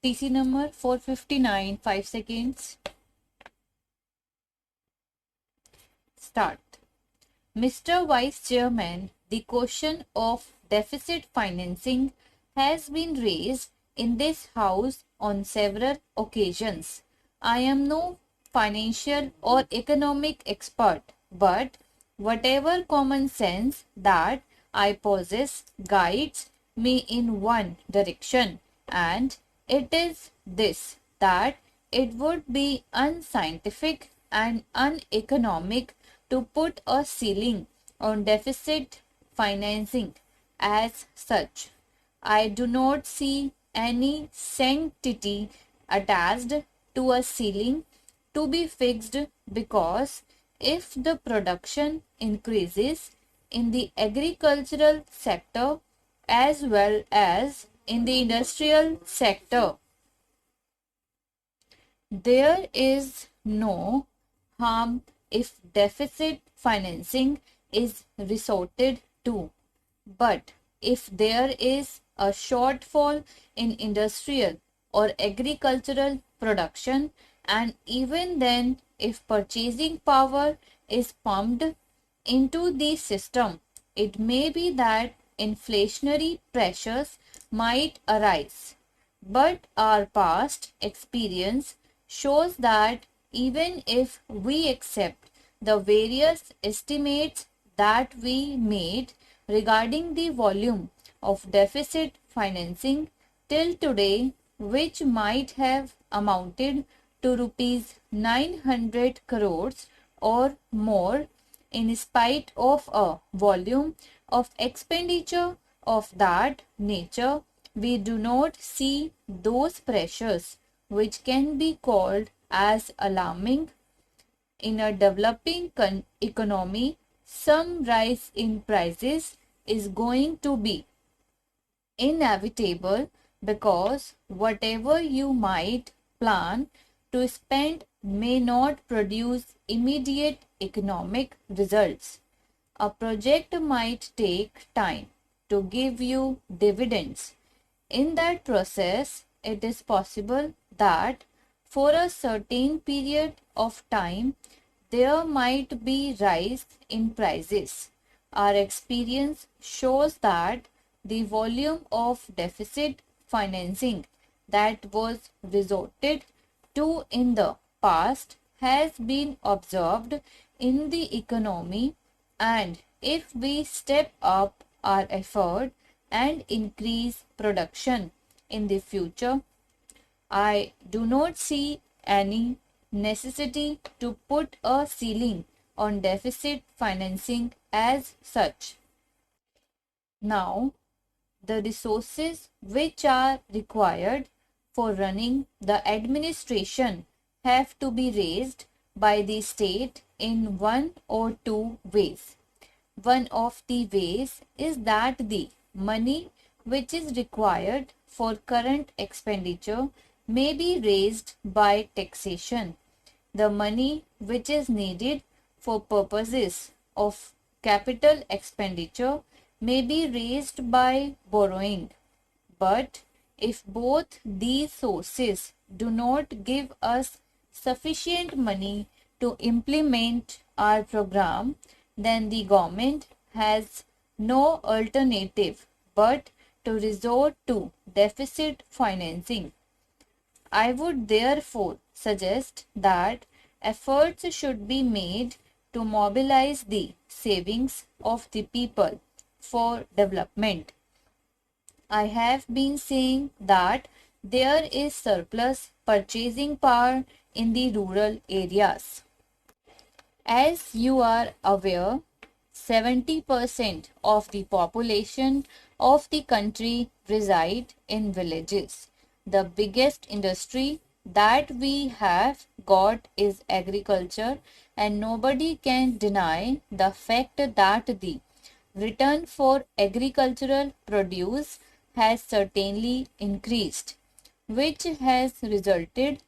TC number 459, 5 seconds. Start. Mr. Vice Chairman, the question of deficit financing has been raised in this House on several occasions. I am no financial or economic expert, but whatever common sense that I possess guides me in one direction, and it is this, that it would be unscientific and uneconomic to put a ceiling on deficit financing as such. I do not see any sanctity attached to a ceiling to be fixed, because if the production increases in the agricultural sector as well as in the industrial sector, there is no harm if deficit financing is resorted to. But if there is a shortfall in industrial or agricultural production, and even then, if purchasing power is pumped into the system, it may be that inflationary pressures might arise. But our past experience shows that even if we accept the various estimates that we made regarding the volume of deficit financing till today, which might have amounted to rupees 900 crores or more, in spite of a volume of expenditure of that nature, we do not see those pressures which can be called as alarming. In a developing economy, some rise in prices is going to be inevitable, because whatever you might plan to spend may not produce immediate economic results. A project might take time to give you dividends. In that process, it is possible that for a certain period of time there might be rise in prices. Our experience shows that the volume of deficit financing that was resorted to in the past has been observed in the economy, and if we step up our effort and increase production in the future, I do not see any necessity to put a ceiling on deficit financing as such. Now, the resources which are required for running the administration have to be raised by the state in one or two ways. One of the ways is that the money which is required for current expenditure may be raised by taxation. The money which is needed for purposes of capital expenditure may be raised by borrowing. But if both these sources do not give us sufficient money to implement our program, then the government has no alternative but to resort to deficit financing. I would therefore suggest that efforts should be made to mobilize the savings of the people for development. I have been saying that there is surplus purchasing power in the rural areas. As you are aware, 70% of the population of the country reside in villages. The biggest industry that we have got is agriculture, and nobody can deny the fact that the return for agricultural produce has certainly increased, which has resulted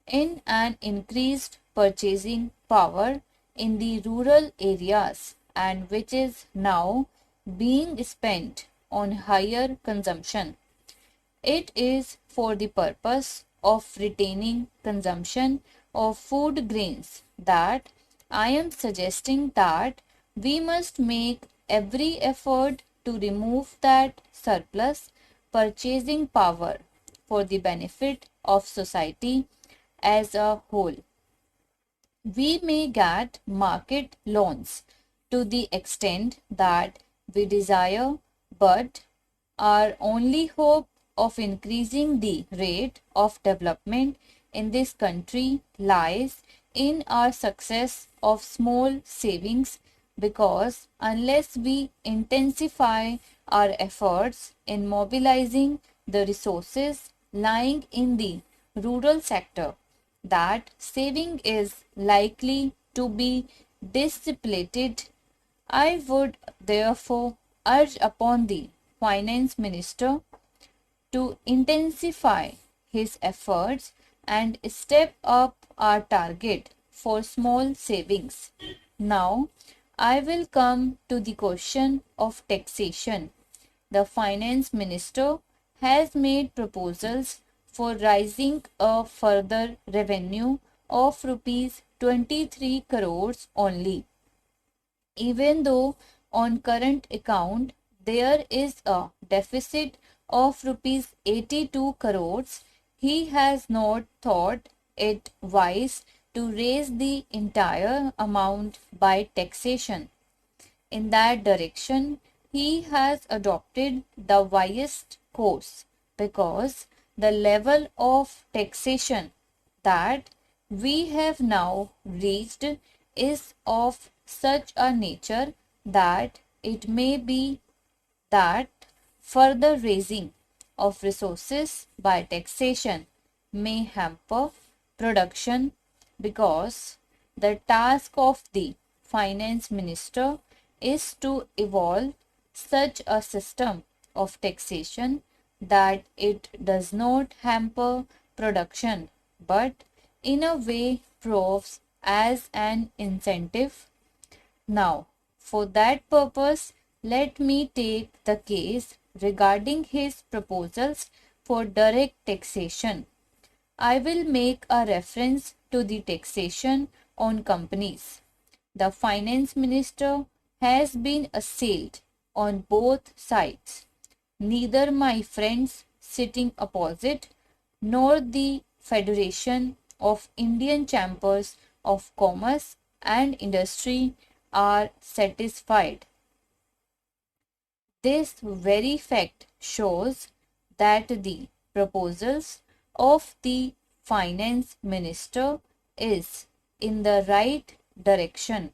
in an increased purchasing power in the rural areas, and which is now being spent on higher consumption. It is for the purpose of retaining consumption of food grains that I am suggesting that we must make every effort to remove that surplus purchasing power for the benefit of society as a whole. We may get market loans to the extent that we desire, but our only hope of increasing the rate of development in this country lies in our success of small savings, because unless we intensify our efforts in mobilizing the resources lying in the rural sector, that saving is likely to be dissipated. I would therefore urge upon the Finance Minister to intensify his efforts and step up our target for small savings. Now, I will come to the question of taxation. The Finance Minister has made proposals for raising a further revenue of rupees 23 crores only. Even though on current account there is a deficit of rupees 82 crores, he has not thought it wise to raise the entire amount by taxation. In that direction, he has adopted the wisest course, because the level of taxation that we have now reached is of such a nature that it may be that further raising of resources by taxation may hamper production, because the task of the finance minister is to evolve such a system of taxation that it does not hamper production, but in a way proves as an incentive. Now, for that purpose, let me take the case regarding his proposals for direct taxation. I will make a reference to the taxation on companies. The finance minister has been assailed on both sides. Neither my friends sitting opposite nor the Federation of Indian Chambers of Commerce and Industry are satisfied. This very fact shows that the proposals of the finance minister is in the right direction.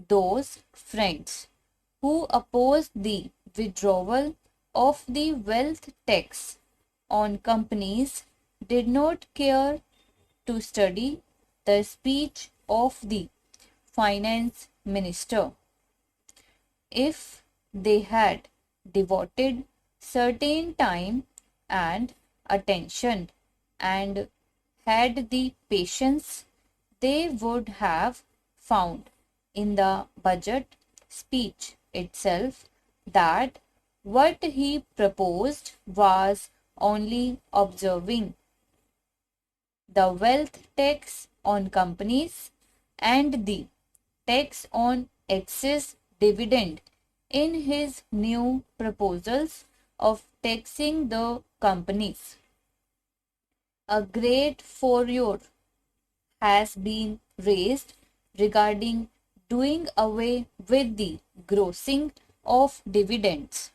Those friends who oppose the withdrawal of the wealth tax on companies did not care to study the speech of the finance minister. If they had devoted certain time and attention and had the patience, they would have found in the budget speech itself that what he proposed was only observing the wealth tax on companies and the tax on excess dividend in his new proposals of taxing the companies. A great furor has been raised regarding doing away with the grossing of dividends.